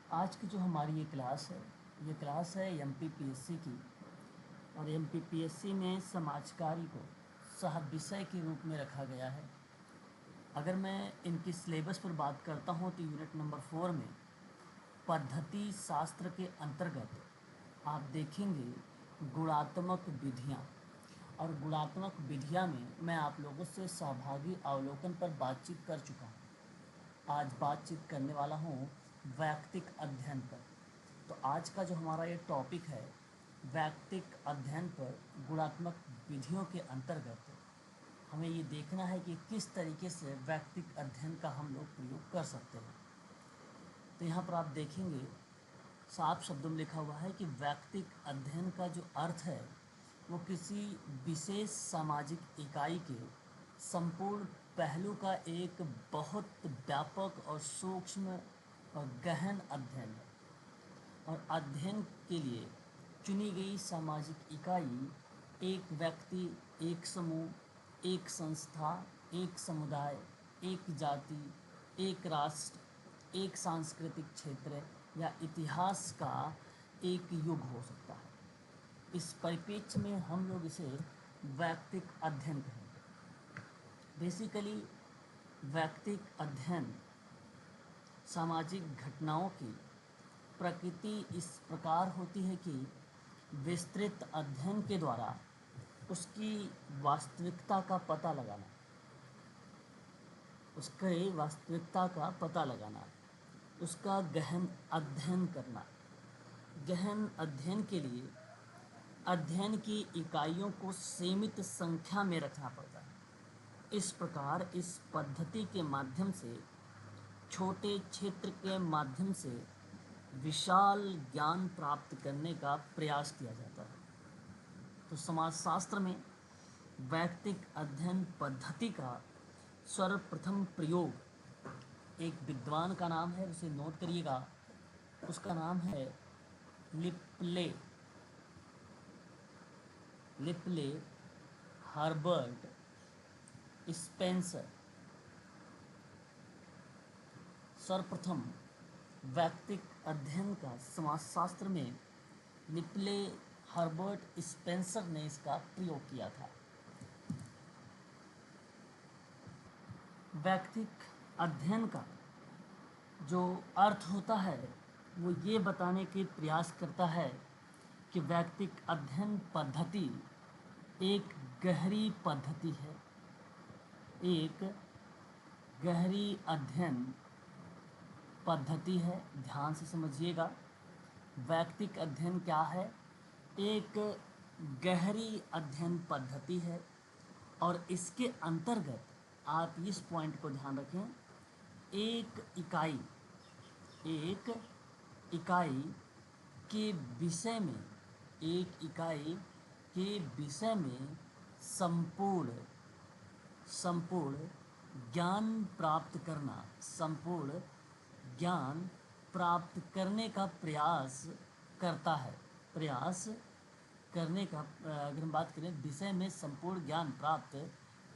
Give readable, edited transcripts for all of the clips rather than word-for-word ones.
आज की जो हमारी ये क्लास है एमपीपीएससी की। और एमपीपीएससी में समाजकारी को सह विषय के रूप में रखा गया है। अगर मैं इनकी सिलेबस पर बात करता हूँ तो यूनिट नंबर 4 में पद्धति शास्त्र के अंतर्गत आप देखेंगे गुणात्मक विधियाँ। और गुणात्मक विधियाँ में मैं आप लोगों से सहभागी अवलोकन पर बातचीत कर चुका हूँ। आज बातचीत करने वाला हूँ वैयक्तिक अध्ययन पर। तो आज का जो हमारा ये टॉपिक है वैयक्तिक अध्ययन पर गुणात्मक विधियों के अंतर्गत हमें ये देखना है कि किस तरीके से वैयक्तिक अध्ययन का हम लोग प्रयोग कर सकते हैं। तो यहाँ पर आप देखेंगे साफ शब्दों में लिखा हुआ है कि वैयक्तिक अध्ययन का जो अर्थ है वो किसी विशेष सामाजिक इकाई के संपूर्ण पहलू का एक बहुत व्यापक और सूक्ष्म और गहन अध्ययन है। और अध्ययन के लिए चुनी गई सामाजिक इकाई एक व्यक्ति, एक समूह, एक संस्था, एक समुदाय, एक जाति, एक राष्ट्र, एक सांस्कृतिक क्षेत्र या इतिहास का एक युग हो सकता है। इस परिप्रेक्ष्य में हम लोग इसे वैयक्तिक अध्ययन कहेंगे। बेसिकली वैयक्तिक अध्ययन सामाजिक घटनाओं की प्रकृति इस प्रकार होती है कि विस्तृत अध्ययन के द्वारा उसकी वास्तविकता का पता लगाना, उसके वास्तविकता का पता लगाना, उसका गहन अध्ययन करना। गहन अध्ययन के लिए अध्ययन की इकाइयों को सीमित संख्या में रखना पड़ता है। इस प्रकार इस पद्धति के माध्यम से छोटे क्षेत्र के माध्यम से विशाल ज्ञान प्राप्त करने का प्रयास किया जाता है। तो समाजशास्त्र में वैयक्तिक अध्ययन पद्धति का सर्वप्रथम प्रयोग एक विद्वान का नाम है, उसे नोट करिएगा। उसका नाम है लिपले हर्बर्ट स्पेंसर। सर्वप्रथम वैयक्तिक अध्ययन का समाजशास्त्र में लिपले हर्बर्ट स्पेंसर ने इसका प्रयोग किया था। वैयक्तिक अध्ययन का जो अर्थ होता है वो ये बताने के प्रयास करता है कि वैयक्तिक अध्ययन पद्धति एक गहरी पद्धति है। एक गहरी अध्ययन पद्धति है। ध्यान से समझिएगा, वैयक्तिक अध्ययन क्या है? एक गहरी अध्ययन पद्धति है। और इसके अंतर्गत आप इस पॉइंट को ध्यान रखें, एक इकाई के विषय में संपूर्ण ज्ञान प्राप्त करना, संपूर्ण ज्ञान प्राप्त करने का प्रयास करता है। अगर हम बात करें विषय में संपूर्ण ज्ञान प्राप्त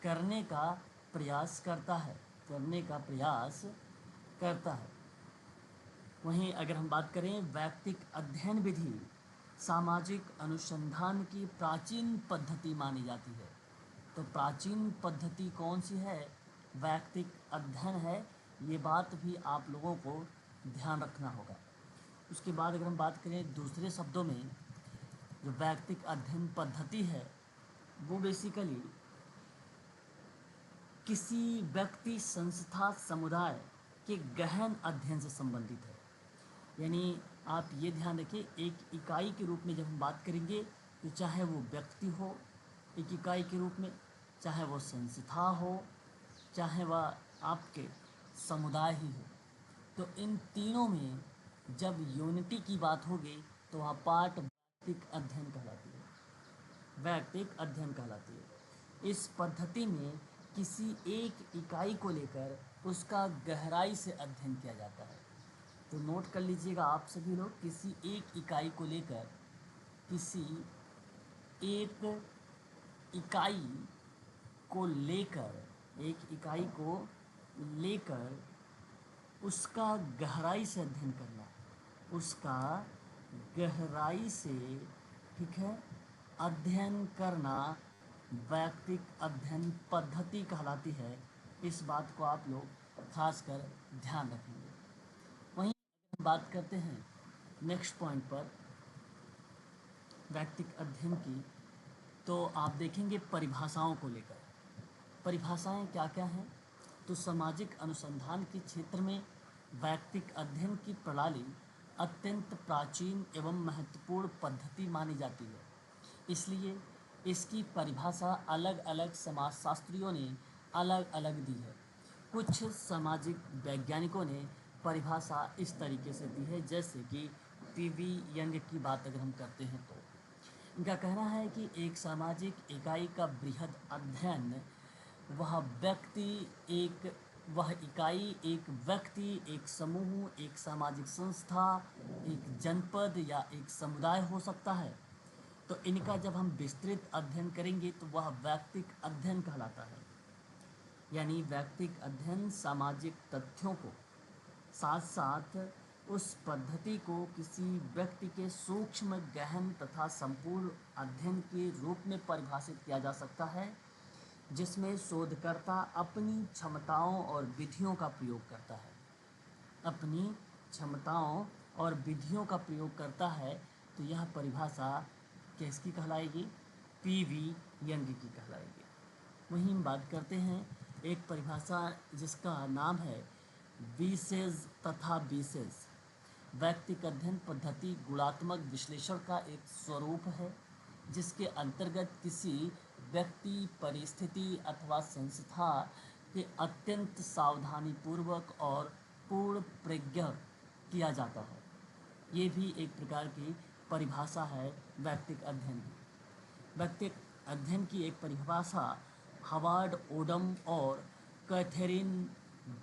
करने का प्रयास करता है। वहीं अगर हम बात करें वैयक्तिक अध्ययन विधि सामाजिक अनुसंधान की प्राचीन पद्धति मानी जाती है। तो प्राचीन पद्धति कौन सी है? वैयक्तिक अध्ययन है। ये बात भी आप लोगों को ध्यान रखना होगा। उसके बाद अगर हम बात करें दूसरे शब्दों में, जो वैयक्तिक अध्ययन पद्धति है वो बेसिकली किसी व्यक्ति, संस्था, समुदाय के गहन अध्ययन से संबंधित है। यानी आप ये ध्यान रखिए, एक इकाई के रूप में जब हम बात करेंगे तो चाहे वो व्यक्ति हो एक इकाई के रूप में, चाहे वो संस्था हो, चाहे वह आपके समुदाय ही हो, तो इन तीनों में जब यूनिटी की बात होगी तो वह पार्ट वैयक्तिक अध्ययन कहलाती है। इस पद्धति में किसी एक इकाई को लेकर उसका गहराई से अध्ययन किया जाता है। तो नोट कर लीजिएगा आप सभी लोग, किसी एक इकाई को लेकर उसका गहराई से अध्ययन करना, उसका गहराई से, ठीक है, अध्ययन करना वैयक्तिक अध्ययन पद्धति कहलाती है। इस बात को आप लोग खासकर ध्यान रखेंगे। वहीं अगर हम बात करते हैं नेक्स्ट पॉइंट पर वैयक्तिक अध्ययन की, तो आप देखेंगे परिभाषाओं को लेकर। परिभाषाएं क्या क्या हैं? तो सामाजिक अनुसंधान के क्षेत्र में वैयक्तिक अध्ययन की प्रणाली अत्यंत प्राचीन एवं महत्वपूर्ण पद्धति मानी जाती है। इसलिए इसकी परिभाषा अलग अलग समाजशास्त्रियों ने अलग अलग दी है। कुछ सामाजिक वैज्ञानिकों ने परिभाषा इस तरीके से दी है, जैसे कि पीवी यंग की बात अगर हम करते हैं तो इनका कहना है कि एक सामाजिक इकाई का बृहद अध्ययन वह इकाई एक व्यक्ति, एक समूह, एक सामाजिक संस्था, एक जनपद या एक समुदाय हो सकता है। तो इनका जब हम विस्तृत अध्ययन करेंगे तो वह वैयक्तिक अध्ययन कहलाता है। यानी वैयक्तिक अध्ययन सामाजिक तथ्यों को साथ साथ उस पद्धति को किसी व्यक्ति के सूक्ष्म, गहन तथा संपूर्ण अध्ययन के रूप में परिभाषित किया जा सकता है, जिसमें शोधकर्ता अपनी क्षमताओं और विधियों का प्रयोग करता है। अपनी क्षमताओं और विधियों का प्रयोग करता है। तो यह परिभाषा किसकी कहलाएगी? पीवी यंग की कहलाएगी। वहीं हम बात करते हैं एक परिभाषा जिसका नाम है विशेष तथा विशेष। वैयक्तिक अध्ययन पद्धति गुणात्मक विश्लेषण का एक स्वरूप है, जिसके अंतर्गत किसी व्यक्ति, परिस्थिति अथवा संस्था के अत्यंत सावधानीपूर्वक और पूर्ण प्रज्ञा किया जाता है। ये भी एक प्रकार की परिभाषा है वैयक्तिक अध्ययन की। वैयक्तिक अध्ययन की एक परिभाषा हवार्ड ओडम और कैथरीन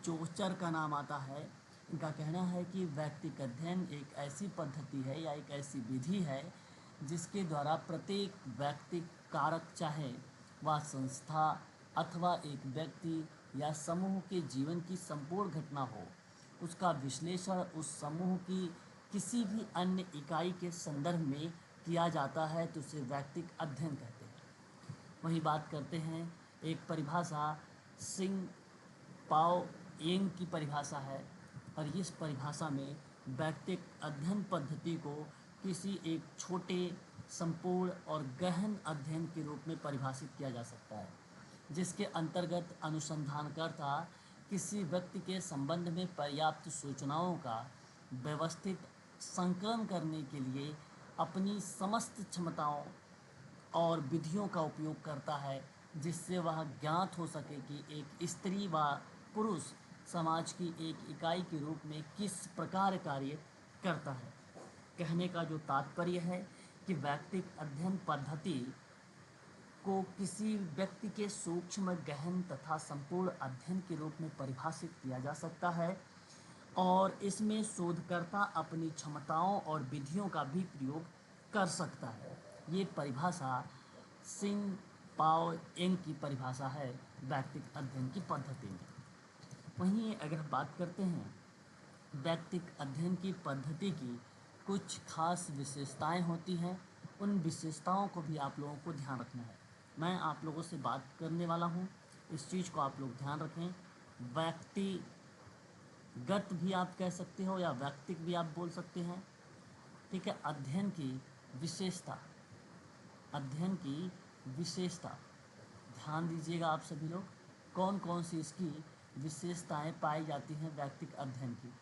जोचर का नाम आता है। इनका कहना है कि वैयक्तिक अध्ययन एक ऐसी पद्धति है या एक ऐसी विधि है जिसके द्वारा प्रत्येक व्यक्ति कारक, चाहे वह संस्था अथवा एक व्यक्ति या समूह के जीवन की संपूर्ण घटना हो, उसका विश्लेषण उस समूह की किसी भी अन्य इकाई के संदर्भ में किया जाता है, तो उसे वैयक्तिक अध्ययन कहते हैं। वहीं बात करते हैं एक परिभाषा सिंग पाओ एंग की परिभाषा है, और इस परिभाषा में वैयक्तिक अध्ययन पद्धति को किसी एक छोटे, संपूर्ण और गहन अध्ययन के रूप में परिभाषित किया जा सकता है, जिसके अंतर्गत अनुसंधानकर्ता किसी व्यक्ति के संबंध में पर्याप्त सूचनाओं का व्यवस्थित संकलन करने के लिए अपनी समस्त क्षमताओं और विधियों का उपयोग करता है, जिससे वह ज्ञात हो सके कि एक स्त्री व पुरुष समाज की एक इकाई के रूप में किस प्रकार कार्य करता है। कहने का जो तात्पर्य है कि वैयक्तिक अध्ययन पद्धति को किसी व्यक्ति के सूक्ष्म, गहन तथा संपूर्ण अध्ययन के रूप में परिभाषित किया जा सकता है, और इसमें शोधकर्ता अपनी क्षमताओं और विधियों का भी प्रयोग कर सकता है। ये परिभाषा सिंग पाओ एंग की परिभाषा है वैयक्तिक अध्ययन की पद्धति में। वहीं अगर बात करते हैं वैयक्तिक अध्ययन की पद्धति की कुछ खास विशेषताएं होती हैं, उन विशेषताओं को भी आप लोगों को ध्यान रखना है। मैं आप लोगों से बात करने वाला हूँ, इस चीज़ को आप लोग ध्यान रखें। व्यक्तिगत भी आप कह सकते हो या वैयक्तिक भी आप बोल सकते हैं, ठीक है। अध्ययन की विशेषता, अध्ययन की विशेषता ध्यान दीजिएगा आप सभी लोग, कौन कौन सी इसकी विशेषताएं पाई जाती हैं वैयक्तिक अध्ययन की।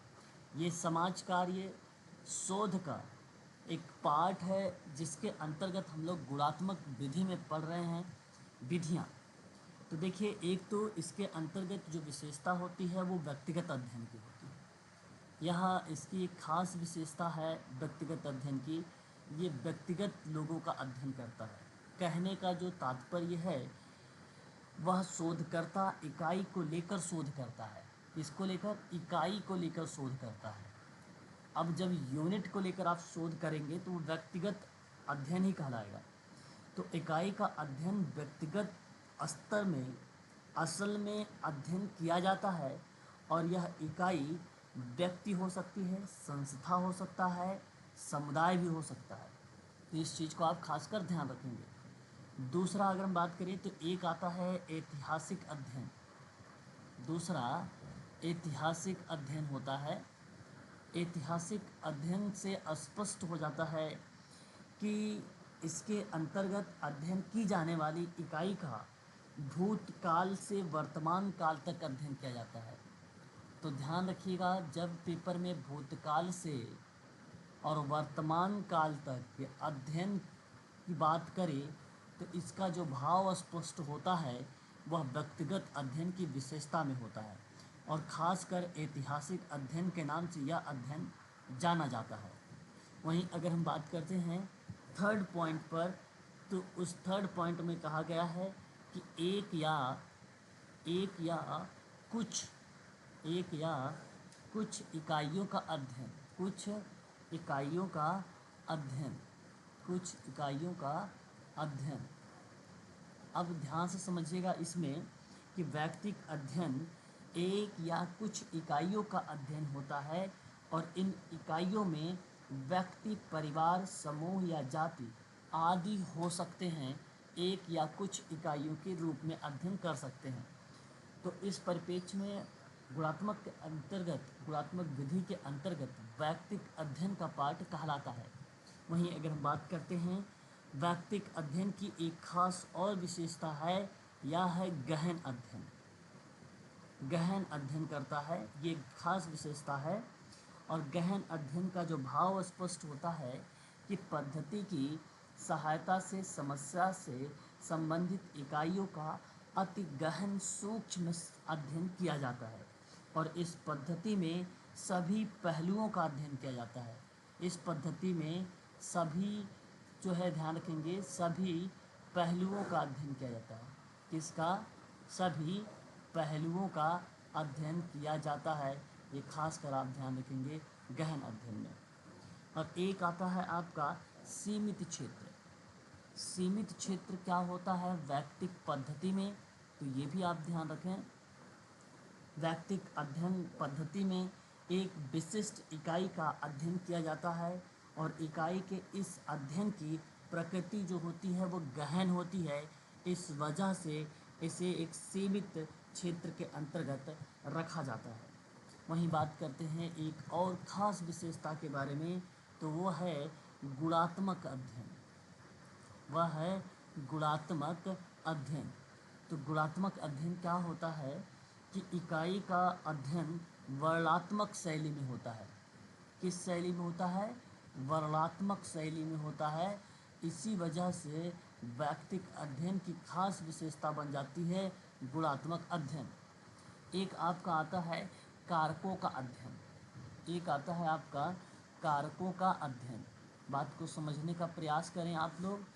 ये समाज कार्य शोध का एक पार्ट है, जिसके अंतर्गत हम लोग गुणात्मक विधि में पढ़ रहे हैं विधियाँ। तो देखिए, एक तो इसके अंतर्गत जो विशेषता होती है वो व्यक्तिगत अध्ययन की होती है। यहाँ इसकी एक खास विशेषता है व्यक्तिगत अध्ययन की, ये व्यक्तिगत लोगों का अध्ययन करता है। कहने का जो तात्पर्य है, वह शोधकर्ता इकाई को लेकर शोध करता है। इसको लेकर, इकाई को लेकर शोध करता है। अब जब यूनिट को लेकर आप शोध करेंगे तो वो व्यक्तिगत अध्ययन ही कहलाएगा। तो इकाई का अध्ययन व्यक्तिगत स्तर में असल में अध्ययन किया जाता है, और यह इकाई व्यक्ति हो सकती है, संस्था हो सकता है, समुदाय भी हो सकता है। तो इस चीज़ को आप खासकर ध्यान रखेंगे। दूसरा अगर हम बात करें तो एक आता है ऐतिहासिक अध्ययन। दूसरा ऐतिहासिक अध्ययन होता है। ऐतिहासिक अध्ययन से स्पष्ट हो जाता है कि इसके अंतर्गत अध्ययन की जाने वाली इकाई का भूतकाल से वर्तमान काल तक अध्ययन किया जाता है। तो ध्यान रखिएगा, जब पेपर में भूतकाल से और वर्तमान काल तक के अध्ययन की बात करें तो इसका जो भाव स्पष्ट होता है वह व्यक्तिगत अध्ययन की विशेषता में होता है, और ख़ासकर ऐतिहासिक अध्ययन के नाम से यह अध्ययन जाना जाता है। वहीं अगर हम बात करते हैं थर्ड पॉइंट पर, तो उस थर्ड पॉइंट में कहा गया है कि कुछ एक या कुछ इकाइयों का अध्ययन, कुछ इकाइयों का अध्ययन, कुछ इकाइयों का अध्ययन। अब ध्यान से समझिएगा इसमें कि व्यक्तिक अध्ययन एक या कुछ इकाइयों का अध्ययन होता है, और इन इकाइयों में व्यक्ति, परिवार, समूह या जाति आदि हो सकते हैं, एक या कुछ इकाइयों के रूप में अध्ययन कर सकते हैं। तो इस परिप्रेक्ष्य में गुणात्मक के अंतर्गत, गुणात्मक विधि के अंतर्गत वैयक्तिक अध्ययन का पाठ कहलाता है। वहीं अगर हम बात करते हैं वैयक्तिक अध्ययन की एक खास और विशेषता है, यह है गहन अध्ययन। गहन अध्ययन करता है, ये खास विशेषता है। और गहन अध्ययन का जो भाव स्पष्ट होता है कि पद्धति की सहायता से समस्या से संबंधित इकाइयों का अति गहन सूक्ष्म अध्ययन किया जाता है, और इस पद्धति में सभी पहलुओं का अध्ययन किया जाता है। इस पद्धति में सभी जो है, ध्यान रखेंगे, सभी पहलुओं का अध्ययन किया जाता है। किसका? सभी पहलुओं का अध्ययन किया जाता है। ये खास कर आप ध्यान रखेंगे गहन अध्ययन में। और एक आता है आपका सीमित क्षेत्र। सीमित क्षेत्र क्या होता है वैयक्तिक पद्धति में, तो ये भी आप ध्यान रखें। वैयक्तिक अध्ययन पद्धति में एक विशिष्ट इकाई का अध्ययन किया जाता है, और इकाई के इस अध्ययन की प्रकृति जो होती है वो गहन होती है। इस वजह से इसे एक सीमित क्षेत्र के अंतर्गत रखा जाता है। वहीं बात करते हैं एक और ख़ास विशेषता के बारे में, तो वो है गुणात्मक अध्ययन। वह है गुणात्मक अध्ययन। तो गुणात्मक अध्ययन क्या होता है कि इकाई का अध्ययन वर्णनात्मक शैली में होता है। किस शैली में होता है? वर्णनात्मक शैली में होता है। इसी वजह से वैयक्तिक अध्ययन की खास विशेषता बन जाती है गुणात्मक अध्ययन। एक आपका आता है कारकों का अध्ययन। एक आता है आपका कारकों का अध्ययन। बात को समझने का प्रयास करें आप लोग।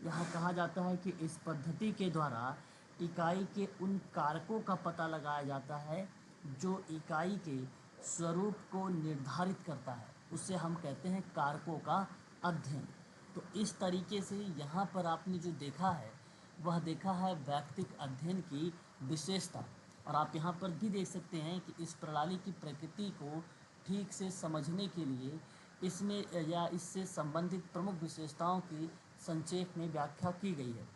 यहाँ कहा जाता है कि इस पद्धति के द्वारा इकाई के उन कारकों का पता लगाया जाता है जो इकाई के स्वरूप को निर्धारित करता है, उसे हम कहते हैं कारकों का अध्ययन। तो इस तरीके से यहाँ पर आपने जो देखा है वह देखा है वैयक्तिक अध्ययन की विशेषता। और आप यहाँ पर भी देख सकते हैं कि इस प्रणाली की प्रकृति को ठीक से समझने के लिए इसमें या इससे संबंधित प्रमुख विशेषताओं की संक्षेप में व्याख्या की गई है।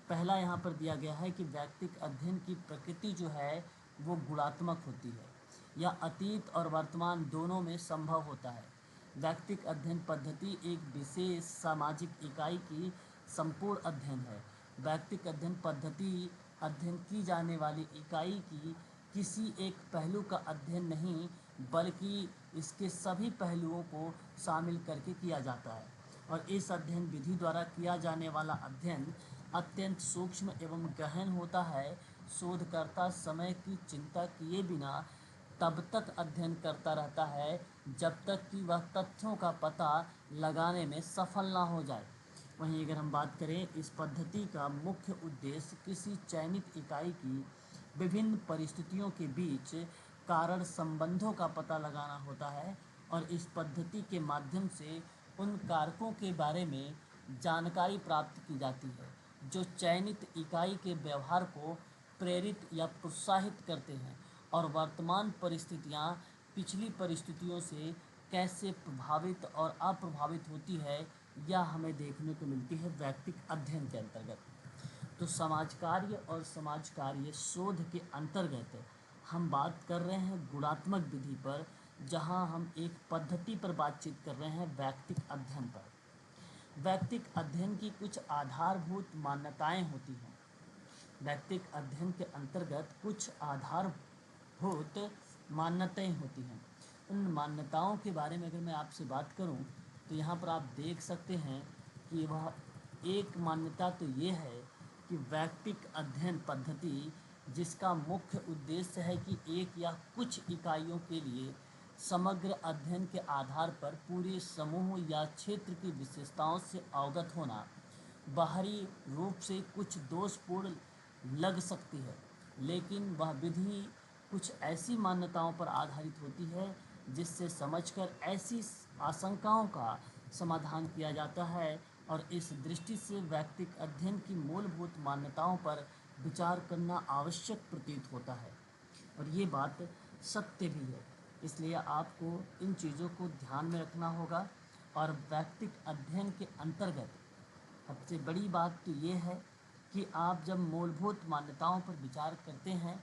पहला यहाँ पर दिया गया है कि वैयक्तिक अध्ययन की प्रकृति जो है वो गुणात्मक होती है, या अतीत और वर्तमान दोनों में संभव होता है। वैयक्तिक अध्ययन पद्धति एक विशेष सामाजिक इकाई की संपूर्ण अध्ययन है। वैयक्तिक अध्ययन पद्धति अध्ययन की जाने वाली इकाई की किसी एक पहलू का अध्ययन नहीं, बल्कि इसके सभी पहलुओं को शामिल करके किया जाता है। और इस अध्ययन विधि द्वारा किया जाने वाला अध्ययन अत्यंत सूक्ष्म एवं गहन होता है। शोधकर्ता समय की चिंता किए बिना तब तक अध्ययन करता रहता है जब तक कि वह तथ्यों का पता लगाने में सफल ना हो जाए। वहीं अगर हम बात करें, इस पद्धति का मुख्य उद्देश्य किसी चयनित इकाई की विभिन्न परिस्थितियों के बीच कारण संबंधों का पता लगाना होता है, और इस पद्धति के माध्यम से उन कारकों के बारे में जानकारी प्राप्त की जाती है जो चयनित इकाई के व्यवहार को प्रेरित या प्रोत्साहित करते हैं, और वर्तमान परिस्थितियाँ पिछली परिस्थितियों से कैसे प्रभावित और अप्रभावित होती है, यह हमें देखने को मिलती है वैयक्तिक अध्ययन के अंतर्गत। तो समाज कार्य और समाज कार्य शोध के अंतर्गत हम बात कर रहे हैं गुणात्मक विधि पर, जहां हम एक पद्धति पर बातचीत कर रहे हैं वैयक्तिक अध्ययन पर। वैयक्तिक अध्ययन की कुछ आधारभूत मान्यताएं होती हैं। वैयक्तिक अध्ययन के अंतर्गत कुछ आधारभूत मान्यताएं होती हैं। उन मान्यताओं के बारे में अगर मैं आपसे बात करूं तो यहाँ पर आप देख सकते हैं कि वह एक मान्यता तो ये है कि वैयक्तिक अध्ययन पद्धति जिसका मुख्य उद्देश्य है कि एक या कुछ इकाइयों के लिए समग्र अध्ययन के आधार पर पूरे समूह या क्षेत्र की विशेषताओं से अवगत होना, बाहरी रूप से कुछ दोषपूर्ण लग सकती है, लेकिन वह विधि कुछ ऐसी मान्यताओं पर आधारित होती है जिससे समझकर ऐसी आशंकाओं का समाधान किया जाता है। और इस दृष्टि से वैयक्तिक अध्ययन की मूलभूत मान्यताओं पर विचार करना आवश्यक प्रतीत होता है, और ये बात सत्य भी है। इसलिए आपको इन चीज़ों को ध्यान में रखना होगा। और वैयक्तिक अध्ययन के अंतर्गत सबसे बड़ी बात तो ये है कि आप जब मूलभूत मान्यताओं पर विचार करते हैं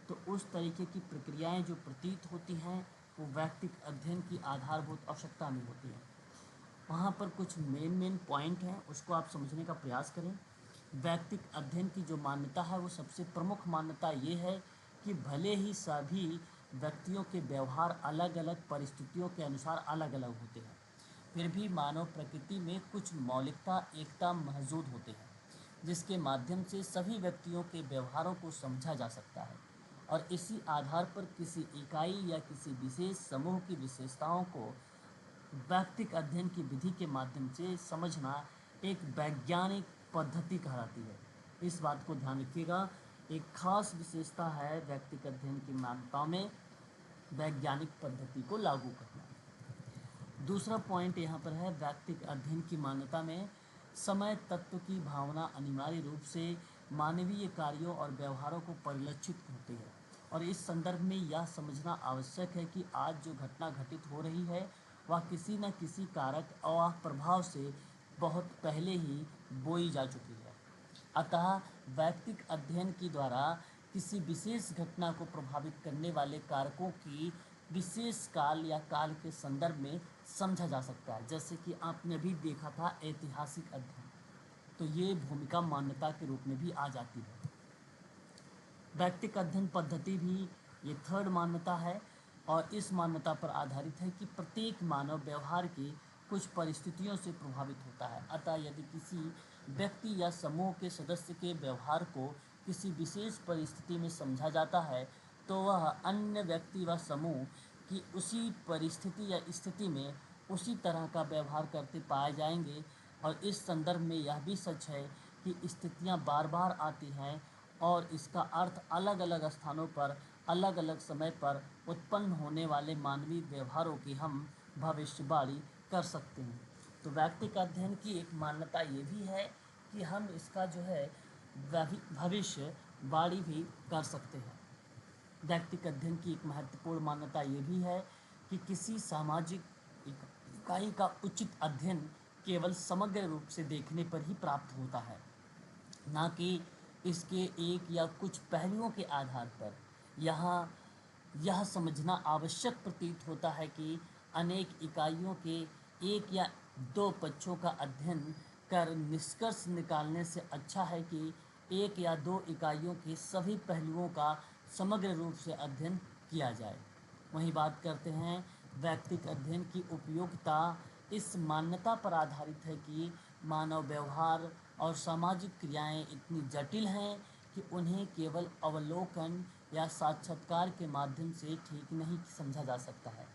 तो उस तरीके की प्रक्रियाएं जो प्रतीत होती हैं वो वैयक्तिक अध्ययन की आधारभूत आवश्यकता में होती हैं। वहाँ पर कुछ मेन पॉइंट हैं, उसको आप समझने का प्रयास करें। वैयक्तिक अध्ययन की जो मान्यता है वो सबसे प्रमुख मान्यता ये है कि भले ही सभी व्यक्तियों के व्यवहार अलग अलग परिस्थितियों के अनुसार अलग अलग होते हैं, फिर भी मानव प्रकृति में कुछ मौलिकता एकता मौजूद होते हैं जिसके माध्यम से सभी व्यक्तियों के व्यवहारों को समझा जा सकता है। और इसी आधार पर किसी इकाई या किसी विशेष समूह की विशेषताओं को वैयक्तिक अध्ययन की विधि के माध्यम से समझना एक वैज्ञानिक पद्धति कहलाती है। इस बात को ध्यान रखिएगा, एक खास विशेषता है वैयक्तिक अध्ययन की मान्यताओं में वैज्ञानिक पद्धति को लागू करना। दूसरा पॉइंट यहाँ पर है, वैयक्तिक अध्ययन की मान्यता में समय तत्व की भावना अनिवार्य रूप से मानवीय कार्यों और व्यवहारों को परिलक्षित होती है। और इस संदर्भ में यह समझना आवश्यक है कि आज जो घटना घटित हो रही है वह किसी न किसी कारक और प्रभाव से बहुत पहले ही बोई जा चुकी है। अतः वैयक्तिक अध्ययन के द्वारा किसी विशेष घटना को प्रभावित करने वाले कारकों की विशेष काल या काल के संदर्भ में समझा जा सकता है। जैसे कि आपने भी देखा था ऐतिहासिक अध्ययन, तो ये भूमिका मान्यता के रूप में भी आ जाती है। वैयक्तिक अध्ययन पद्धति भी ये थर्ड मान्यता है, और इस मान्यता पर आधारित है कि प्रत्येक मानव व्यवहार की कुछ परिस्थितियों से प्रभावित होता है। अतः यदि किसी व्यक्ति या समूह के सदस्य के व्यवहार को किसी विशेष परिस्थिति में समझा जाता है तो वह अन्य व्यक्ति व समूह की उसी परिस्थिति या स्थिति में उसी तरह का व्यवहार करते पाए जाएंगे। और इस संदर्भ में यह भी सच है कि स्थितियां बार बार आती हैं और इसका अर्थ अलग अलग स्थानों पर अलग अलग समय पर उत्पन्न होने वाले मानवीय व्यवहारों की हम भविष्यवाणी कर सकते हैं। तो वैयक्तिक अध्ययन की एक मान्यता ये भी है कि हम इसका जो है भविष्यवाणी भी कर सकते हैं। वैयक्तिक अध्ययन की एक महत्वपूर्ण मान्यता ये भी है कि किसी सामाजिक इकाई का उचित अध्ययन केवल समग्र रूप से देखने पर ही प्राप्त होता है, ना कि इसके एक या कुछ पहलुओं के आधार पर। यहाँ यह समझना आवश्यक प्रतीत होता है कि अनेक इकाइयों के एक या दो पक्षों का अध्ययन कर निष्कर्ष निकालने से अच्छा है कि एक या दो इकाइयों के सभी पहलुओं का समग्र रूप से अध्ययन किया जाए। वहीं बात करते हैं वैयक्तिक अध्ययन की उपयोगिता इस मान्यता पर आधारित है कि मानव व्यवहार और सामाजिक क्रियाएं इतनी जटिल हैं कि उन्हें केवल अवलोकन या साक्षात्कार के माध्यम से ठीक नहीं समझा जा सकता है,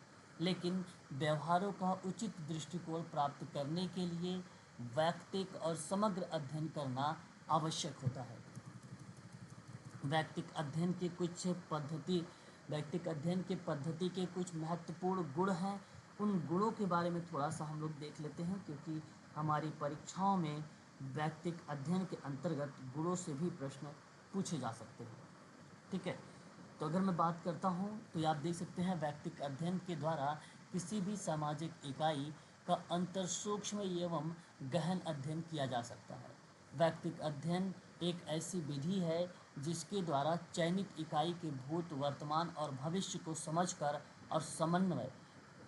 लेकिन व्यवहारों का उचित दृष्टिकोण प्राप्त करने के लिए वैयक्तिक और समग्र अध्ययन करना आवश्यक होता है। वैयक्तिक अध्ययन के पद्धति के कुछ महत्वपूर्ण गुण हैं। उन गुणों के बारे में थोड़ा सा हम लोग देख लेते हैं, क्योंकि हमारी परीक्षाओं में वैयक्तिक अध्ययन के अंतर्गत गुणों से भी प्रश्न पूछे जा सकते हैं। ठीक है, तो अगर मैं बात करता हूँ तो ये आप देख सकते हैं व्यक्तिक अध्ययन के द्वारा किसी भी सामाजिक इकाई का अंतर सूक्ष्म एवं गहन अध्ययन किया जा सकता है। व्यक्तिक अध्ययन एक ऐसी विधि है जिसके द्वारा चयनित इकाई के भूत, वर्तमान और भविष्य को समझकर और समन्वय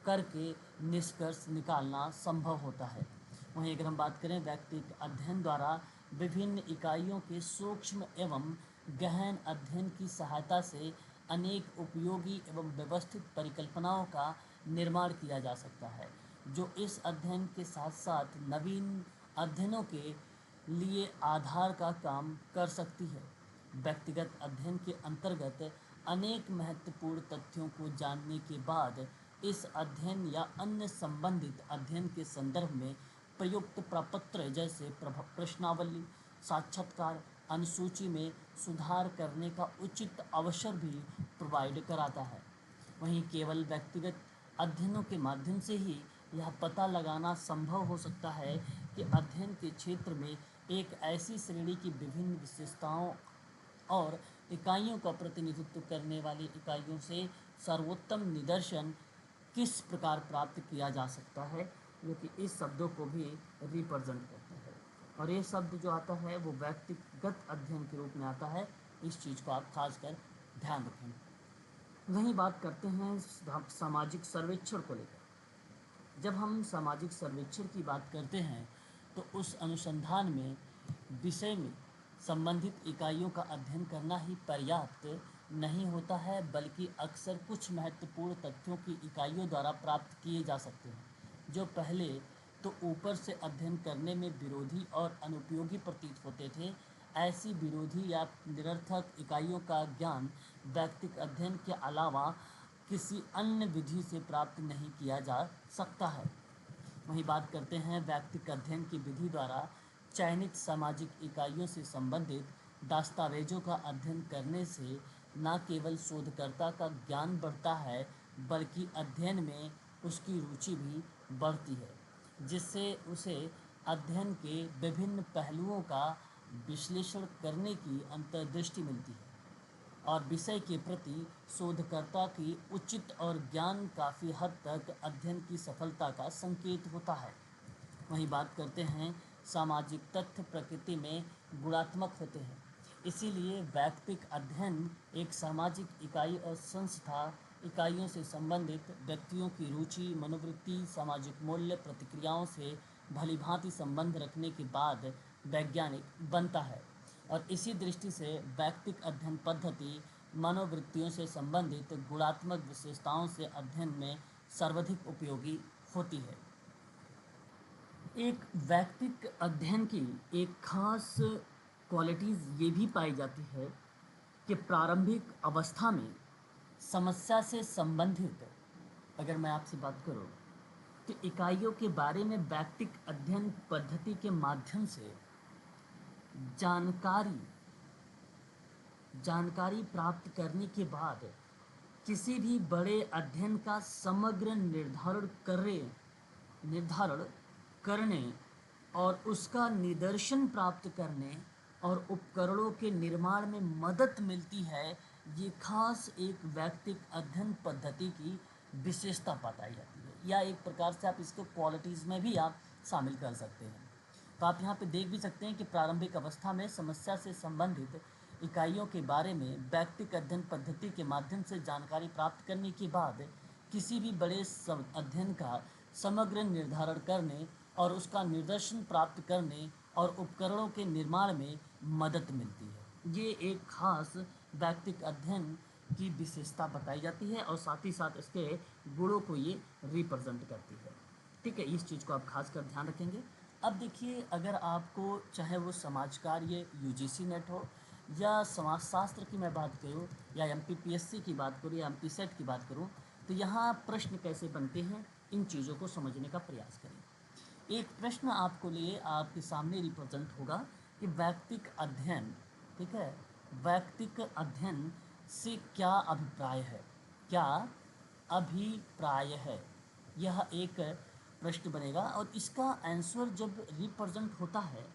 करके निष्कर्ष निकालना संभव होता है। वहीं अगर हम बात करें व्यक्तिक अध्ययन द्वारा विभिन्न इकाइयों के सूक्ष्म एवं गहन अध्ययन की सहायता से अनेक उपयोगी एवं व्यवस्थित परिकल्पनाओं का निर्माण किया जा सकता है, जो इस अध्ययन के साथ साथ नवीन अध्ययनों के लिए आधार का काम कर सकती है। व्यक्तिगत अध्ययन के अंतर्गत अनेक महत्वपूर्ण तथ्यों को जानने के बाद इस अध्ययन या अन्य संबंधित अध्ययन के संदर्भ में प्रयुक्त प्रपत्र जैसे प्रश्नावली, साक्षात्कार, अनुसूची में सुधार करने का उचित अवसर भी प्रोवाइड कराता है। वहीं केवल व्यक्तिगत अध्ययनों के माध्यम से ही यह पता लगाना संभव हो सकता है कि अध्ययन के क्षेत्र में एक ऐसी श्रेणी की विभिन्न विशेषताओं और इकाइयों का प्रतिनिधित्व करने वाली इकाइयों से सर्वोत्तम निदर्शन किस प्रकार प्राप्त किया जा सकता है, जो कि इस शब्दों को भी रिप्रेजेंट करता है। और ये शब्द जो आता है वो व्यक्तिगत अध्ययन के रूप में आता है। इस चीज़ को आप खासकर ध्यान रखें। वहीं बात करते हैं सामाजिक सर्वेक्षण को लेकर। जब हम सामाजिक सर्वेक्षण की बात करते हैं तो उस अनुसंधान में विषय में संबंधित इकाइयों का अध्ययन करना ही पर्याप्त नहीं होता है, बल्कि अक्सर कुछ महत्वपूर्ण तथ्यों की इकाइयों द्वारा प्राप्त किए जा सकते हैं, जो पहले तो ऊपर से अध्ययन करने में विरोधी और अनुपयोगी प्रतीत होते थे। ऐसी विरोधी या निरर्थक इकाइयों का ज्ञान व्यक्तिगत अध्ययन के अलावा किसी अन्य विधि से प्राप्त नहीं किया जा सकता है। वहीं बात करते हैं व्यक्तिगत अध्ययन की विधि द्वारा चयनित सामाजिक इकाइयों से संबंधित दस्तावेजों का अध्ययन करने से न केवल शोधकर्ता का ज्ञान बढ़ता है, बल्कि अध्ययन में उसकी रुचि भी बढ़ती है, जिससे उसे अध्ययन के विभिन्न पहलुओं का विश्लेषण करने की अंतर्दृष्टि मिलती है और विषय के प्रति शोधकर्ता की उचित और ज्ञान काफ़ी हद तक अध्ययन की सफलता का संकेत होता है। वहीं बात करते हैं सामाजिक तथ्य प्रकृति में गुणात्मक होते हैं, इसीलिए व्यक्तिगत अध्ययन एक सामाजिक इकाई और संस्था इकाइयों से संबंधित व्यक्तियों की रुचि, मनोवृत्ति, सामाजिक मूल्य, प्रतिक्रियाओं से भलीभांति संबंध रखने के बाद वैज्ञानिक बनता है। और इसी दृष्टि से व्यक्तिगत अध्ययन पद्धति मनोवृत्तियों से संबंधित गुणात्मक विशेषताओं से अध्ययन में सर्वाधिक उपयोगी होती है। एक व्यक्तिगत अध्ययन की एक खास क्वालिटीज़ ये भी पाई जाती है कि प्रारंभिक अवस्था में समस्या से संबंधित अगर मैं आपसे बात करूं तो इकाइयों के बारे में व्यक्तिगत अध्ययन पद्धति के माध्यम से जानकारी प्राप्त करने के बाद किसी भी बड़े अध्ययन का समग्र निर्धारण करने और उसका निदर्शन प्राप्त करने और उपकरणों के निर्माण में मदद मिलती है। ये खास एक व्यक्तिगत अध्ययन पद्धति की विशेषता बताई जाती है, या एक प्रकार से आप इसको क्वालिटीज़ में भी आप शामिल कर सकते हैं। तो आप यहाँ पे देख भी सकते हैं कि प्रारंभिक अवस्था में समस्या से संबंधित इकाइयों के बारे में व्यक्तिगत अध्ययन पद्धति के माध्यम से जानकारी प्राप्त करने के बाद किसी भी बड़े अध्ययन का समग्र निर्धारण करने और उसका निदर्शन प्राप्त करने और उपकरणों के निर्माण में मदद मिलती है। ये एक खास व्यक्तिगत अध्ययन की विशेषता बताई जाती है और साथ ही साथ इसके गुणों को ये रिप्रेजेंट करती है। ठीक है, इस चीज़ को आप खासकर ध्यान रखेंगे। अब देखिए, अगर आपको चाहे वो समाज कार्य यूजीसी नेट हो या समाजशास्त्र की मैं बात करूँ या एमपीपीएससी की बात करूँ या एमपीसेट की बात करूँ, तो यहाँ प्रश्न कैसे बनते हैं इन चीज़ों को समझने का प्रयास करें। एक प्रश्न आपको लिए आपके सामने रिप्रेजेंट होगा कि व्यक्तिगत अध्ययन, ठीक है, व्यक्तिगत अध्ययन से क्या अभिप्राय है, क्या अभिप्राय है, यह एक प्रश्न बनेगा। और इसका आंसर जब रिप्रेजेंट होता है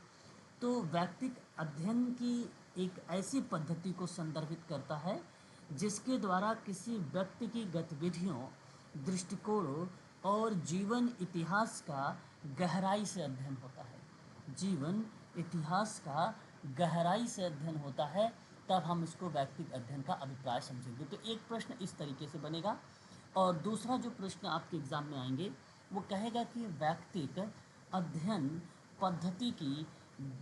तो व्यक्तिगत अध्ययन की एक ऐसी पद्धति को संदर्भित करता है जिसके द्वारा किसी व्यक्ति की गतिविधियों, दृष्टिकोणों और जीवन इतिहास का गहराई से अध्ययन होता है। जीवन इतिहास का गहराई से अध्ययन होता है, तब हम इसको व्यक्तिक अध्ययन का अभिप्राय समझेंगे। तो एक प्रश्न इस तरीके से बनेगा, और दूसरा जो प्रश्न आपके एग्ज़ाम में आएंगे वो कहेगा कि व्यक्तिक अध्ययन पद्धति की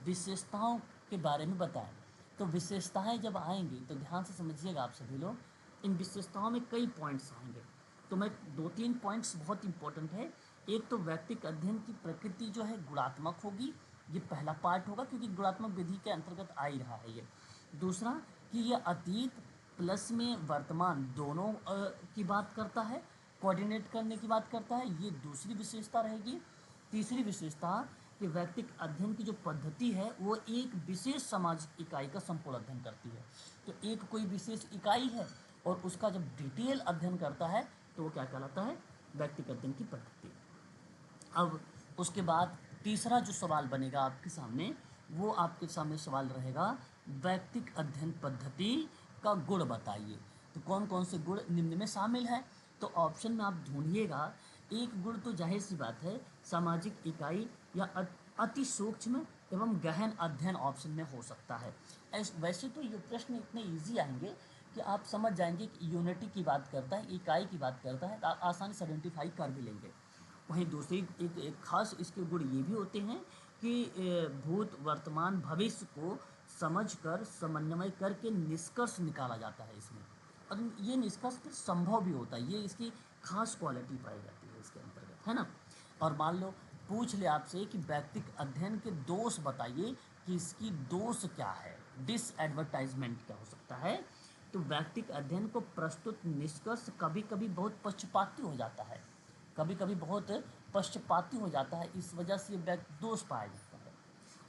विशेषताओं के बारे में बताएं। तो विशेषताएं जब आएंगी तो ध्यान से समझिएगा आप सभी लोग, इन विशेषताओं में कई पॉइंट्स आएंगे। तो मैं 2-3 पॉइंट्स बहुत इंपॉर्टेंट है। एक तो व्यक्तिक अध्ययन की प्रकृति जो है गुणात्मक होगी, ये पहला पार्ट होगा क्योंकि गुणात्मक विधि के अंतर्गत आ ही रहा है ये। दूसरा कि यह अतीत प्लस में वर्तमान दोनों की बात करता है, कोऑर्डिनेट करने की बात करता है, ये दूसरी विशेषता रहेगी। तीसरी विशेषता कि व्यक्तिक अध्ययन की जो पद्धति है वो एक विशेष सामाजिक इकाई का संपूर्ण अध्ययन करती है। तो एक कोई विशेष इकाई है और उसका जब डिटेल अध्ययन करता है तो वो क्या कहलाता है, व्यक्तिक अध्ययन की पद्धति। अब उसके बाद तीसरा जो सवाल बनेगा आपके सामने, वो आपके सामने सवाल रहेगा व्यक्तिक अध्ययन पद्धति का गुण बताइए। तो कौन कौन से गुण निम्न में शामिल है, तो ऑप्शन में आप ढूंढिएगा। एक गुण तो जाहिर सी बात है सामाजिक इकाई या अति सूक्ष्म एवं गहन अध्ययन ऑप्शन में हो सकता है। वैसे तो ये प्रश्न इतने इजी आएंगे कि आप समझ जाएंगे कि यूनिटी की बात करता है, इकाई की बात करता है, तो आप आसानी से आइडेंटिफाई कर भी लेंगे। वहीं दूसरी एक खास इसके गुण ये भी होते हैं कि भूत वर्तमान भविष्य को समझकर समन्वय करके निष्कर्ष निकाला जाता है इसमें, और ये निष्कर्ष फिर संभव भी होता है। ये इसकी खास क्वालिटी पाई जाती है इसके अंतर्गत, है ना। और मान लो पूछ ले आपसे कि व्यक्तिक अध्ययन के दोष बताइए कि इसकी दोष क्या है, डिसएडवर्टाइजमेंट क्या हो सकता है। तो व्यक्तिक अध्ययन को प्रस्तुत निष्कर्ष कभी कभी बहुत पक्षपाती हो जाता है, कभी कभी बहुत पक्षपाती हो जाता है, इस वजह से दोष पाया जाता है।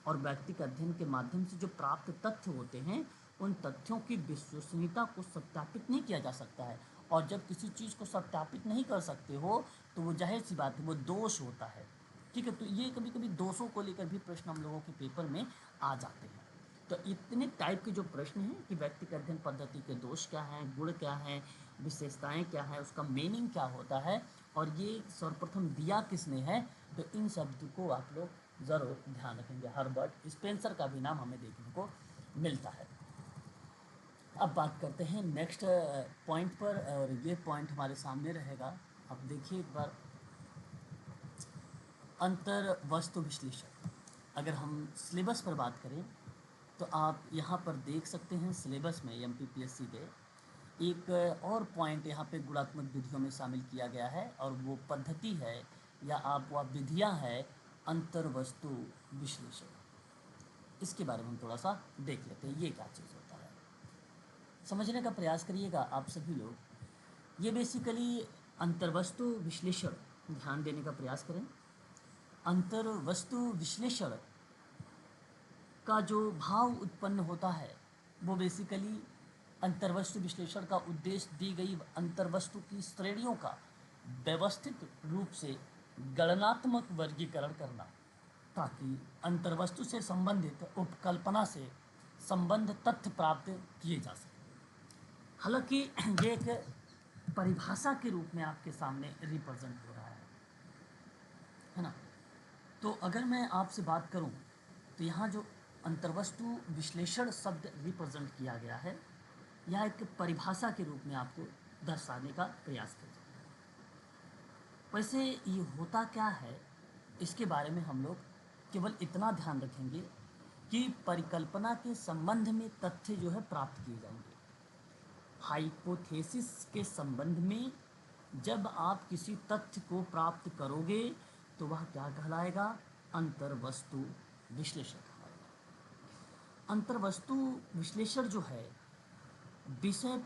और व्यक्तिक अध्ययन के माध्यम से जो प्राप्त तथ्य होते हैं उन तथ्यों की विश्वसनीयता को सत्यापित नहीं किया जा सकता है, और जब किसी चीज़ को सत्यापित नहीं कर सकते हो तो वो जाहिर सी बात है वो दोष होता है। ठीक है, तो ये कभी कभी दोषों को लेकर भी प्रश्न हम लोगों के पेपर में आ जाते हैं। तो इतने टाइप के जो प्रश्न हैं कि व्यक्तिक अध्ययन पद्धति के दोष क्या हैं, गुण क्या हैं, विशेषताएं क्या हैं, उसका मीनिंग क्या होता है, और ये सर्वप्रथम दिया किसने है, तो इन शब्द को आप लोग ज़रूर ध्यान रखेंगे। हर्बर्ट स्पेंसर का भी नाम हमें देखने को मिलता है। अब बात करते हैं नेक्स्ट पॉइंट पर, और ये पॉइंट हमारे सामने रहेगा। अब देखिए एक बार, अंतर वस्तु विश्लेषण। अगर हम सिलेबस पर बात करें तो आप यहाँ पर देख सकते हैं सिलेबस में एमपीपीएससी के एक और पॉइंट यहाँ पे गुणात्मक विधियों में शामिल किया गया है, और वो पद्धति है या आप वह विधियाँ है अंतर वस्तु विश्लेषण। इसके बारे में हम थोड़ा सा देख लेते हैं ये क्या चीज़ होता है, समझने का प्रयास करिएगा आप सभी लोग। ये बेसिकली अंतर्वस्तु विश्लेषण, ध्यान देने का प्रयास करें। अंतर्वस्तु विश्लेषण का जो भाव उत्पन्न होता है वो बेसिकली अंतर्वस्तु विश्लेषण का उद्देश्य दी गई अंतर्वस्तु की श्रेणियों का व्यवस्थित रूप से गणनात्मक वर्गीकरण करना, ताकि अंतर्वस्तु से संबंधित उपकल्पना से संबंध तथ्य प्राप्त किए जा सके। हालांकि ये एक परिभाषा के रूप में आपके सामने रिप्रेजेंट हो रहा है ना। तो अगर मैं आपसे बात करूं तो यहाँ जो अंतर्वस्तु विश्लेषण शब्द रिप्रेजेंट किया गया है, यह एक परिभाषा के रूप में आपको दर्शाने का प्रयास किया जाता है। वैसे ये होता क्या है, इसके बारे में हम लोग केवल इतना ध्यान रखेंगे कि परिकल्पना के संबंध में तथ्य जो है प्राप्त किए जाएंगे। हाइपोथेसिस के संबंध में जब आप किसी तथ्य को प्राप्त करोगे तो वह क्या कहलाएगा, अंतर्वस्तु विश्लेषण कहलाएगा। अंतर्वस्तु विश्लेषण जो है विषय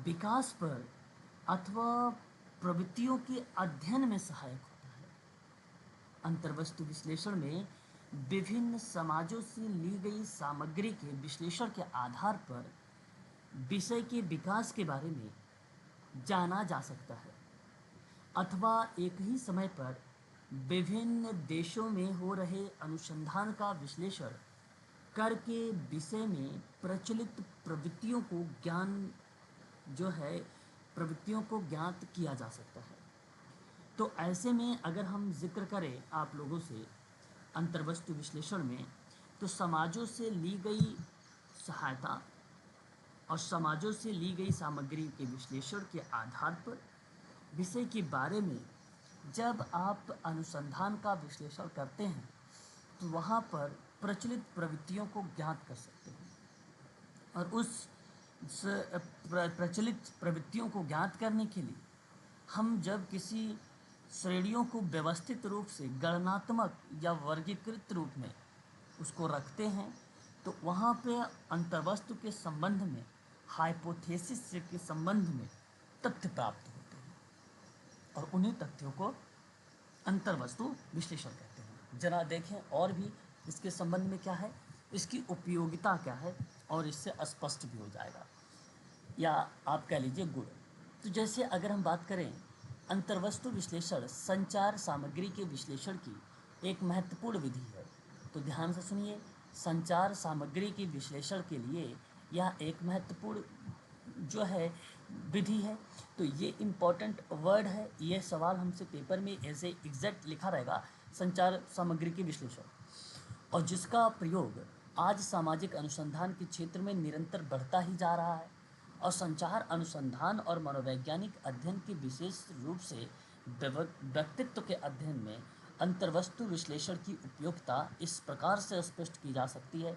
विकास पर अथवा प्रवृत्तियों के अध्ययन में सहायक होता है। अंतर्वस्तु विश्लेषण में विभिन्न समाजों से ली गई सामग्री के विश्लेषण के आधार पर विषय के विकास के बारे में जाना जा सकता है, अथवा एक ही समय पर विभिन्न देशों में हो रहे अनुसंधान का विश्लेषण करके विषय में प्रचलित प्रवृत्तियों को ज्ञान जो है प्रवृत्तियों को ज्ञात किया जा सकता है। तो ऐसे में अगर हम जिक्र करें आप लोगों से अंतर्वस्तु विश्लेषण में, तो समाजों से ली गई सहायता और समाजों से ली गई सामग्री के विश्लेषण के आधार पर विषय के बारे में जब आप अनुसंधान का विश्लेषण करते हैं तो वहाँ पर प्रचलित प्रवृत्तियों को ज्ञात कर सकते हैं। और उस प्रचलित प्रवृत्तियों को ज्ञात करने के लिए हम जब किसी श्रेणियों को व्यवस्थित रूप से गणनात्मक या वर्गीकृत रूप में उसको रखते हैं, तो वहाँ पे अंतर्वस्तु के संबंध में, हाइपोथेसिस के संबंध में तथ्य प्राप्त होते हैं और उन्हीं तथ्यों को अंतर्वस्तु विश्लेषण कहते हैं। जरा देखें और भी इसके संबंध में क्या है, इसकी उपयोगिता क्या है, और इससे स्पष्ट भी हो जाएगा, या आप कह लीजिए गुण। तो जैसे अगर हम बात करें अंतर्वस्तु विश्लेषण संचार सामग्री के विश्लेषण की एक महत्वपूर्ण विधि है। तो ध्यान से सुनिए, संचार सामग्री के विश्लेषण के लिए यह एक महत्वपूर्ण जो है विधि है। तो ये इम्पोर्टेंट वर्ड है, ये सवाल हमसे पेपर में ऐसे एग्जैक्ट लिखा रहेगा, संचार सामग्री के विश्लेषण, और जिसका प्रयोग आज सामाजिक अनुसंधान के क्षेत्र में निरंतर बढ़ता ही जा रहा है। और संचार अनुसंधान और मनोवैज्ञानिक अध्ययन के विशेष रूप से व्यक्तित्व के अध्ययन में अंतर्वस्तु विश्लेषण की उपयोगिता इस प्रकार से स्पष्ट की जा सकती है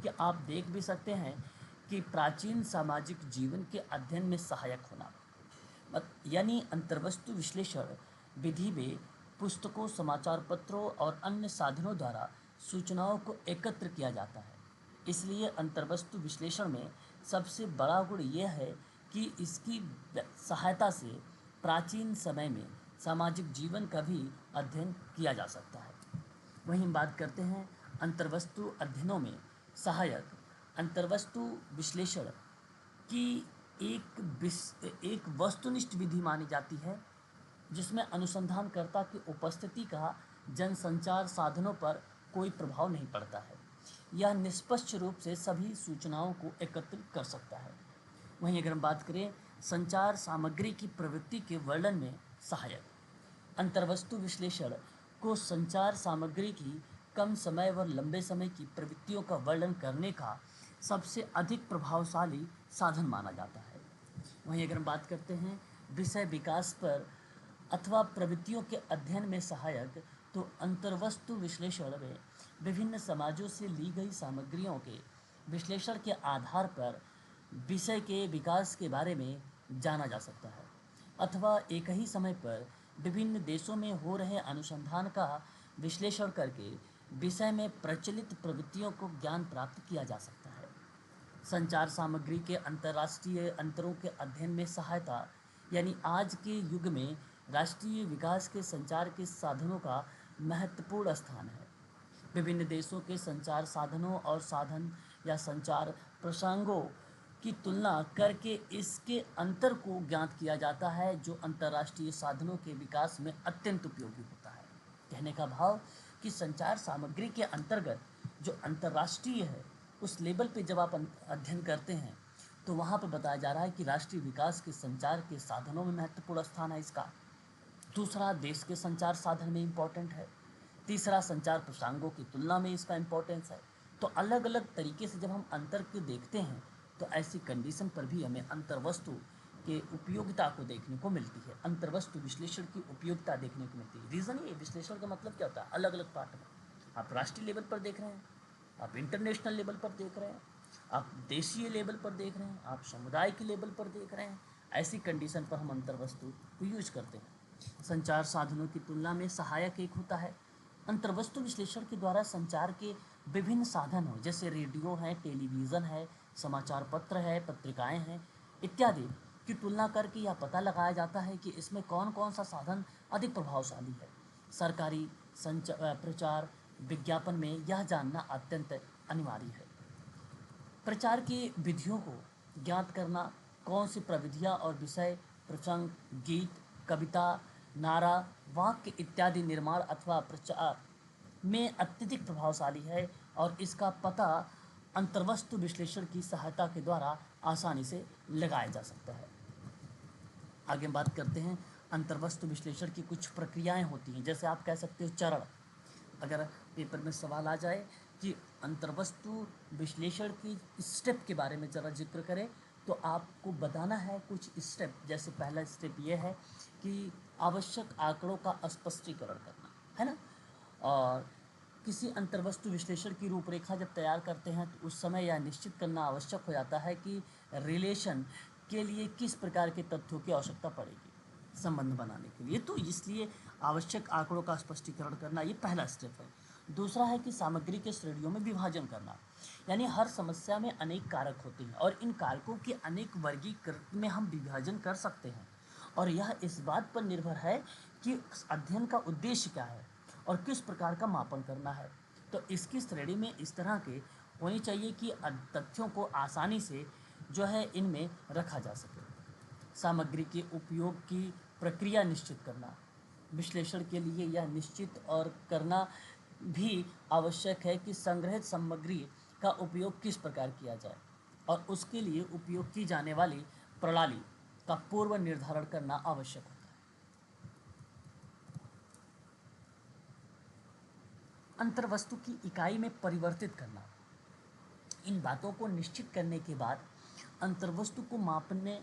कि आप देख भी सकते हैं कि प्राचीन सामाजिक जीवन के अध्ययन में सहायक होना, यानी अंतर्वस्तु विश्लेषण विधि में पुस्तकों, समाचार पत्रों और अन्य साधनों द्वारा सूचनाओं को एकत्र किया जाता है। इसलिए अंतर्वस्तु विश्लेषण में सबसे बड़ा गुण यह है कि इसकी सहायता से प्राचीन समय में सामाजिक जीवन का भी अध्ययन किया जा सकता है। वहीं बात करते हैं अंतर्वस्तु अध्ययनों में सहायक अंतर्वस्तु विश्लेषण की एक वस्तुनिष्ठ विधि मानी जाती है, जिसमें अनुसंधानकर्ता की उपस्थिति का जनसंचार साधनों पर कोई प्रभाव नहीं पड़ता है। यह निष्पक्ष रूप से सभी सूचनाओं को एकत्रित कर सकता है। वहीं अगर हम बात करें संचार सामग्री की प्रवृत्ति के वर्णन में सहायक, अंतर्वस्तु विश्लेषण को संचार सामग्री की कम समय व लंबे समय की प्रवृत्तियों का वर्णन करने का सबसे अधिक प्रभावशाली साधन माना जाता है। वहीं अगर हम बात करते हैं विषय विकास पर अथवा प्रवृत्तियों के अध्ययन में सहायक, तो अंतर्वस्तु विश्लेषण में विभिन्न समाजों से ली गई सामग्रियों के विश्लेषण के आधार पर विषय के विकास के बारे में जाना जा सकता है, अथवा एक ही समय पर विभिन्न देशों में हो रहे अनुसंधान का विश्लेषण करके विषय में प्रचलित प्रवृत्तियों को ज्ञान प्राप्त किया जा सकता है। संचार सामग्री के अंतर्राष्ट्रीय अंतरों के अध्ययन में सहायता, यानी आज के युग में राष्ट्रीय विकास के संचार के साधनों का महत्वपूर्ण स्थान है। विभिन्न देशों के संचार साधनों और साधन या संचार प्रसंगों की तुलना करके इसके अंतर को ज्ञात किया जाता है, जो अंतर्राष्ट्रीय साधनों के विकास में अत्यंत उपयोगी होता है। कहने का भाव कि संचार सामग्री के अंतर्गत जो अंतर्राष्ट्रीय है, उस लेवल पे जब आप अध्ययन करते हैं तो वहाँ पर बताया जा रहा है कि राष्ट्रीय विकास के संचार के साधनों में महत्वपूर्ण स्थान है इसका। दूसरा, देश के संचार साधन में इम्पोर्टेंट है। तीसरा, संचार प्रसंगों की तुलना में इसका इम्पोर्टेंस है। तो अलग अलग तरीके से जब हम अंतर को देखते हैं तो ऐसी कंडीशन पर भी हमें अंतर्वस्तु के उपयोगिता को देखने को मिलती है, अंतर्वस्तु विश्लेषण की उपयोगिता देखने को मिलती है। रीज़न ये, विश्लेषण का मतलब क्या होता है, अलग अलग पार्ट में आप राष्ट्रीय लेवल पर देख रहे हैं, आप इंटरनेशनल लेवल पर देख रहे हैं, आप देशीय लेवल पर देख रहे हैं, आप समुदाय के लेवल पर देख रहे हैं। ऐसी कंडीशन पर हम अंतर्वस्तु को यूज करते हैं। संचार साधनों की तुलना में सहायक एक होता है। अंतर्वस्तु विश्लेषण के द्वारा संचार के विभिन्न साधन हो, जैसे रेडियो है, टेलीविज़न है, समाचार पत्र है, पत्रिकाएं हैं इत्यादि की तुलना करके यह पता लगाया जाता है कि इसमें कौन कौन सा साधन अधिक प्रभावशाली है। सरकारी प्रचार विज्ञापन में यह जानना अत्यंत अनिवार्य है। प्रचार की विधियों को ज्ञात करना, कौन सी प्रविधियाँ और विषय, प्रसंग, गीत, कविता, नारा, वाक्य इत्यादि निर्माण अथवा प्रचार में अत्यधिक प्रभावशाली है, और इसका पता अंतर्वस्तु विश्लेषण की सहायता के द्वारा आसानी से लगाया जा सकता है। आगे बात करते हैं अंतर्वस्तु विश्लेषण की कुछ प्रक्रियाएं होती हैं, जैसे आप कह सकते हो चरण। अगर पेपर में सवाल आ जाए कि अंतर्वस्तु विश्लेषण की स्टेप के बारे में ज़रा जिक्र करें, तो आपको बताना है कुछ स्टेप। जैसे पहला स्टेप ये है कि आवश्यक आंकड़ों का स्पष्टीकरण करना, है ना। और किसी अंतर्वस्तु विश्लेषण की रूपरेखा जब तैयार करते हैं तो उस समय यह निश्चित करना आवश्यक हो जाता है कि रिलेशन के लिए किस प्रकार के तथ्यों की आवश्यकता पड़ेगी संबंध बनाने के लिए। तो इसलिए आवश्यक आंकड़ों का स्पष्टीकरण करना ये पहला स्टेप है। दूसरा है कि सामग्री के श्रेणियों में विभाजन करना, यानी हर समस्या में अनेक कारक होते हैं और इन कारकों के अनेक वर्गीकरण में हम विभाजन कर सकते हैं, और यह इस बात पर निर्भर है कि अध्ययन का उद्देश्य क्या है और किस प्रकार का मापन करना है। तो इसकी श्रेणी में इस तरह के होनी चाहिए कि तथ्यों को आसानी से जो है इनमें रखा जा सके। सामग्री के उपयोग की प्रक्रिया निश्चित करना, विश्लेषण के लिए यह निश्चित और करना भी आवश्यक है कि संग्रहित सामग्री का उपयोग किस प्रकार किया जाए और उसके लिए उपयोग की जाने वाली प्रणाली का पूर्व निर्धारण करना आवश्यक होता है। अंतर्वस्तु की इकाई में परिवर्तित करना, इन बातों को निश्चित करने के बाद अंतर्वस्तु को मापने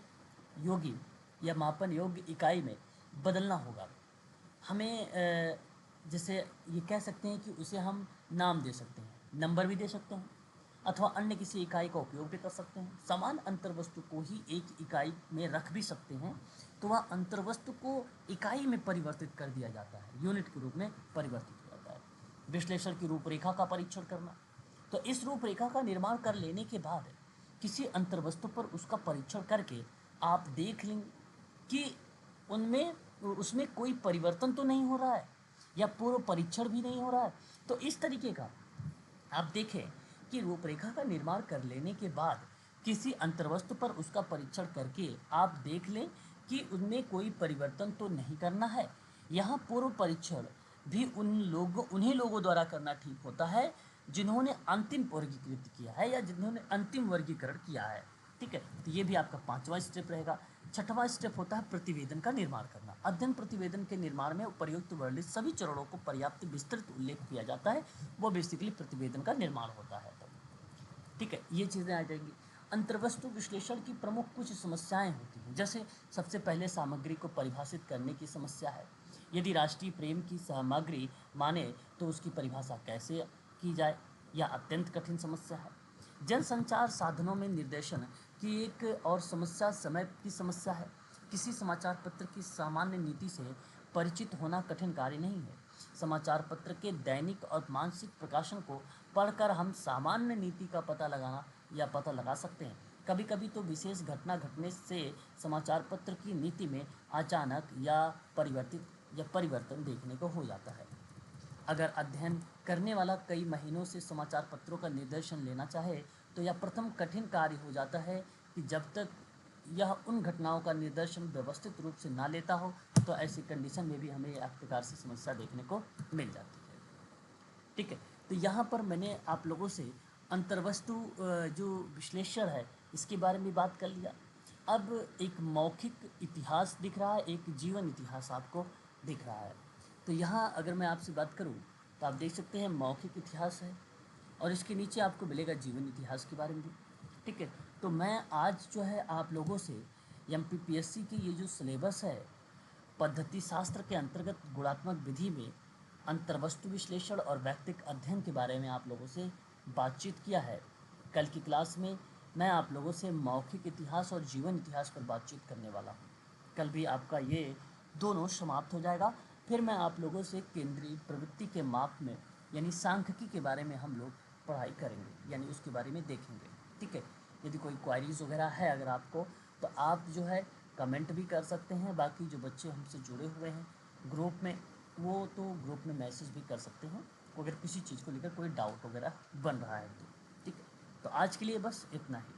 योग्य या मापन योग्य इकाई में बदलना होगा। हमें जैसे ये कह सकते हैं कि उसे हम नाम दे सकते हैं, नंबर भी दे सकते हैं, अथवा अन्य किसी इकाई का उपयोग भी कर सकते हैं। समान अंतर्वस्तु को ही एक इकाई में रख भी सकते हैं, तो वह अंतर्वस्तु को इकाई में परिवर्तित कर दिया जाता है, यूनिट के रूप में परिवर्तित हो जाता है। विश्लेषण की रूपरेखा का परीक्षण करना, तो इस रूपरेखा का निर्माण कर लेने के बाद किसी अंतर्वस्तु पर उसका परीक्षण करके आप देख लें कि उसमें कोई परिवर्तन तो नहीं हो रहा है या पूर्व परीक्षण भी नहीं हो रहा है। तो इस तरीके का आप देखें कि रूपरेखा का निर्माण कर लेने के बाद किसी अंतर्वस्तु पर उसका परीक्षण करके आप देख लें कि उनमें कोई परिवर्तन तो नहीं करना है। यहाँ पूर्व परीक्षण भी उन्हीं लोगों द्वारा करना ठीक होता है जिन्होंने अंतिम वर्गीकृत किया है या जिन्होंने अंतिम वर्गीकरण किया है। ठीक है, तो ये भी आपका 5वां स्टेप रहेगा। 6वां स्टेप होता है प्रतिवेदन का निर्माण करना। अध्ययन प्रतिवेदन के निर्माण में उपर्युक्त वर्णित सभी चरणों को पर्याप्त विस्तृत उल्लेख किया जाता है, वो बेसिकली प्रतिवेदन का निर्माण होता है। ठीक है, ये चीज़ें आ जाएंगी। अंतर्वस्तु विश्लेषण की प्रमुख कुछ समस्याएं होती हैं, जैसे सबसे पहले सामग्री को परिभाषित करने की समस्या है। यदि राष्ट्रीय प्रेम की सामग्री माने तो उसकी परिभाषा कैसे की जाए, यह अत्यंत कठिन समस्या है। जनसंचार साधनों में निर्देशन की एक और समस्या समय की समस्या है। किसी समाचार पत्र की सामान्य नीति से परिचित होना कठिन कार्य नहीं है। समाचार पत्र के दैनिक और मासिक प्रकाशन को पढ़कर हम सामान्य नीति का पता लगा सकते हैं। कभी कभी तो विशेष घटना घटने से समाचार पत्र की नीति में अचानक या परिवर्तन देखने को हो जाता है। अगर अध्ययन करने वाला कई महीनों से समाचार पत्रों का निर्देशन लेना चाहे तो यह प्रथम कठिन कार्य हो जाता है कि जब तक यह उन घटनाओं का निर्देशन व्यवस्थित रूप से ना लेता हो, तो ऐसी कंडीशन में भी हमें एक प्रकार से समस्या देखने को मिल जाती है। ठीक है, तो यहाँ पर मैंने आप लोगों से अंतर्वस्तु जो विश्लेषण है इसके बारे में बात कर लिया। अब एक मौखिक इतिहास दिख रहा है, एक जीवन इतिहास आपको दिख रहा है। तो यहाँ अगर मैं आपसे बात करूँ तो आप देख सकते हैं मौखिक इतिहास है और इसके नीचे आपको मिलेगा जीवन इतिहास के बारे में भी। ठीक है, तो मैं आज जो है आप लोगों से MPPSC की ये जो सिलेबस है पद्धति शास्त्र के अंतर्गत गुणात्मक विधि में अंतर्वस्तु विश्लेषण और वैयक्तिक अध्ययन के बारे में आप लोगों से बातचीत किया है। कल की क्लास में मैं आप लोगों से मौखिक इतिहास और जीवन इतिहास पर बातचीत करने वाला हूँ। कल भी आपका ये दोनों समाप्त हो जाएगा। फिर मैं आप लोगों से केंद्रीय प्रवृत्ति के माप में यानी सांख्यिकी के बारे में हम लोग पढ़ाई करेंगे, यानी उसके बारे में देखेंगे। ठीक है, यदि कोई क्वारीज वगैरह है अगर आपको, तो आप जो है कमेंट भी कर सकते हैं। बाकी जो बच्चे हमसे जुड़े हुए हैं ग्रुप में, वो तो ग्रुप में मैसेज भी कर सकते हैं अगर किसी चीज़ को लेकर कोई डाउट वगैरह बन रहा है तो। ठीक है, तो आज के लिए बस इतना ही।